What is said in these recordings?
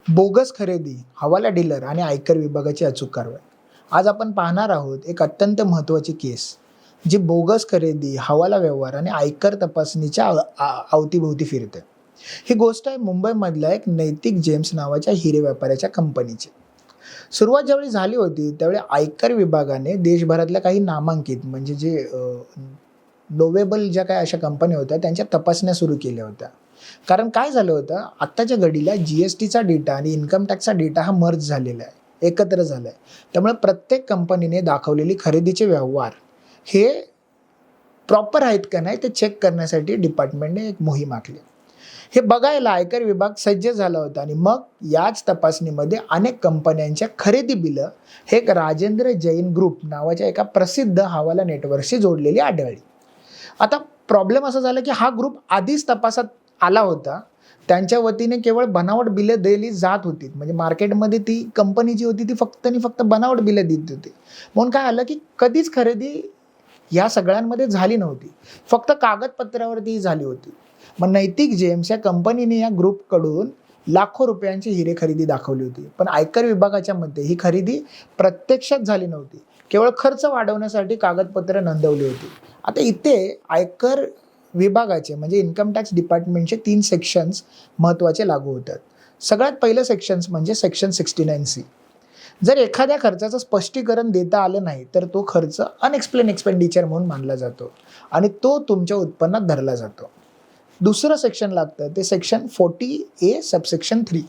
Bogus खरेदी, हवाला dealer आणि आयकर विभागाची अचूक कारवाई. आज आपण पाहणार आहोत एक अत्यंत महत्त्वाची केस, जी बोगस खरेदी, हवाला व्यवहार आणि आयकर तपासणीच्या अवतीभोवती फिरते. ही गोष्ट आहे मुंबईमधल्या एक नैतिक जेम्स नावाच्या हिरे व्यापाऱ्याच्या कंपनीची. सुरुवात ज्यावेळी झाली होती त्यावेळी आयकर विभागाने देशभरातल्या काही नामांकित म्हणजे जे नोवेबल ज्या काही अशा कंपन्या होत्या त्यांच्या तपासण्या सुरू केल्या होत्या. कारण काय झालं होतं, आत्ताच्या घडीला GSTचा डेटा आणि इन्कम टॅक्सचा डेटा हा मर्ज झालेला आहे, एकत्र झाला आहे. त्यामुळे प्रत्येक कंपनीने दाखवलेली खरेदीचे व्यवहार हे प्रॉपर आहेत का नाही ते चेक करण्यासाठी डिपार्टमेंटने एक मोहीम आखली. हे बघायला आयकर विभाग सज्ज झाला होता आणि मग याच तपासणीमध्ये अनेक कंपन्यांच्या खरेदी बिलं हे एक राजेंद्र जैन ग्रुप नावाच्या एका प्रसिद्ध हवाला नेटवर्कशी जोडलेली आढळली. आता प्रॉब्लेम असा झाला की हा ग्रुप आधीच तपासात आला होता. त्यांच्या वतीने केवळ बनावट बिलं दिली जात होती, म्हणजे मार्केटमध्ये ती कंपनी जी होती ती फक्त आणि फक्त बनावट बिलं देत होती. म्हणून काय आलं की कधीच खरेदी या सगळ्यांमध्ये झाली नव्हती, फक्त कागदपत्रावरती झाली होती. मग नैतिक जेम्स या कंपनीने या ग्रुपकडून लाखो रुपयांची हिरे खरेदी दाखवली होती, पण आयकर विभागाच्या मते ही खरेदी प्रत्यक्षात झाली नव्हती, केवळ खर्च वाढवण्यासाठी कागदपत्र नोंदवली होती. आता इथे आयकर विभागाचे म्हणजे इन्कम टॅक्स डिपार्टमेंटचे 3 सेक्शन्स महत्त्वाचे लागू होतात. सगळ्यात पहिलं सेक्शन्स म्हणजे सेक्शन 69C. जर एखाद्या खर्चाचं स्पष्टीकरण देता आलं नाही तर तो खर्च अनएक्सप्लेन एक्सपेंडिचर म्हणून मानला जातो आणि तो तुमच्या उत्पन्नात धरला जातो. दुसरं सेक्शन लागतं ते सेक्शन 40A सबसेक्शन 3.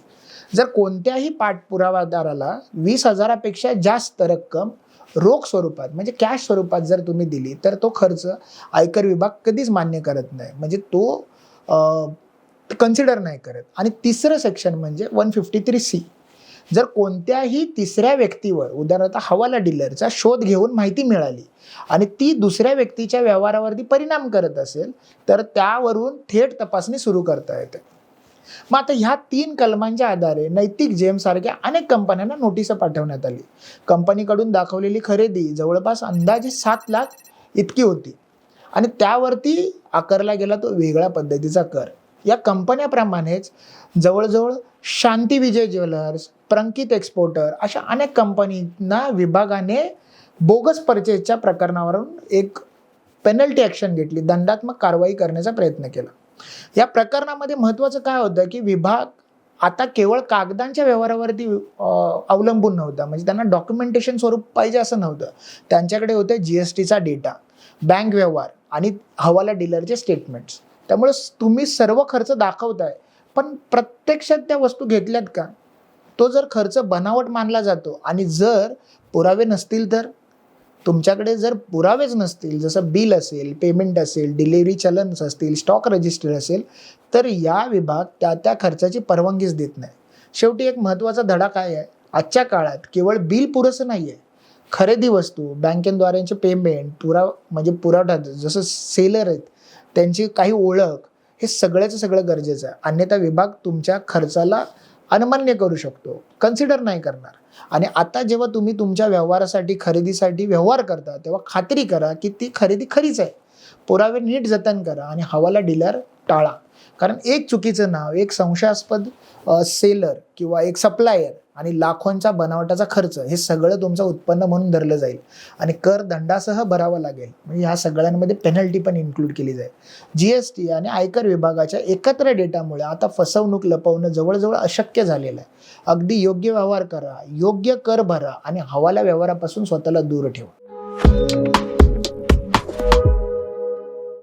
जर कोणत्याही पाठपुरावादाराला 20,000पेक्षा जास्त रक्कम रोख स्वरूपात म्हणजे कॅश स्वरूपात जर तुम्ही दिली तर तो खर्च आयकर विभाग कधीच मान्य करत नाही, म्हणजे तो कन्सिडर नाही करत. आणि तिसरं सेक्शन म्हणजे 153C. जर कोणत्याही तिसऱ्या व्यक्तीवर उदाहरणार्थ हवाला डीलरचा शोध घेऊन माहिती मिळाली आणि ती दुसऱ्या व्यक्तीच्या व्यवहारावरती परिणाम करत असेल तर त्यावरून थेट तपासणी सुरू करता येते. मग आता ह्या 3 कलमांच्या आधारे नैतिक जेम्स सारख्या अनेक कंपन्यांना नोटीस पाठवण्यात आली. कंपनीकडून दाखवलेली खरेदी जवळपास अंदाजे 7 लाख इतकी होती आणि त्यावरती आकारला गेला तो वेगळ्या पद्धतीचा कर. या कंपन्याप्रमाणेच जवळजवळ शांती विजय ज्वेलर्स, प्रंकित एक्सपोर्टर अशा अनेक कंपनींना विभागाने बोगस परचेसच्या प्रकरणावरून एक पेनल्टी ॲक्शन घेतली, दंडात्मक कारवाई करण्याचा प्रयत्न केला. या प्रकरणामध्ये महत्त्वाचं काय होतं की विभाग आता केवळ कागदांच्या व्यवहारावरती अवलंबून नव्हता, म्हणजे त्यांना डॉक्युमेंटेशन स्वरूप पाहिजे असं नव्हतं. त्यांच्याकडे होते GSTचा डेटा, बँक व्यवहार आणि हवाला डीलरचे स्टेटमेंट्स. त्यामुळे तुम्ही सर्व खर्च दाखवताय, पण प्रत्यक्षात त्या वस्तू घेतल्यात का, तो जर खर्च बनावट मानला जातो. आणि जर पुरावे नसतील तर तुमच्याकडे जर पुरावेच नसतील, जसं बिल असेल, पेमेंट असेल, डिलिव्हरी चलन्स असतील, स्टॉक रजिस्टर असेल, तर या विभाग त्या खर्चाची परवानगीच देत नाही. शेवटी एक महत्त्वाचा धडा काय आहे, आजच्या काळात केवळ बिल पुरेसं नाही आहे, खरेदी वस्तू, बँकेद्वारेचे पेमेंट, पुरवठा जसं सेलर आहेत त्यांची काही ओळख, हे सगळ्याचं सगळं गरजेचं आहे. अन्यथा विभाग तुमच्या खर्चाला अनमान्य करू शकतो, कन्सिडर नाही करणार. आणि आता जेव्हा तुम्ही तुमच्या व्यवहारासाठी खरेदीसाठी व्यवहार करता तेव्हा खात्री करा की ती खरेदी खरीच आहे. पुरावे नीट जतन करा आणि हवाला डीलर टाळा. कारण एक चुकीचं नाव, एक संशयास्पद सेलर किंवा एक सप्लायर आणि लाखोंचा बनावटाचा खर्च हे सगळं तुमचं उत्पन्न म्हणून धरलं जाईल आणि कर दंडासह भरावं लागेल. म्हणजे ह्या सगळ्यांमध्ये पेनल्टी पण इन्क्लूड केली जाईल. GST आणि आयकर विभागाच्या एकत्र डेटामुळे आता फसवणूक लपवणं जवळजवळ अशक्य झालेलं आहे. अगदी योग्य व्यवहार करा, योग्य कर भरा आणि हवाला व्यवहारापासून स्वतःला दूर ठेवा.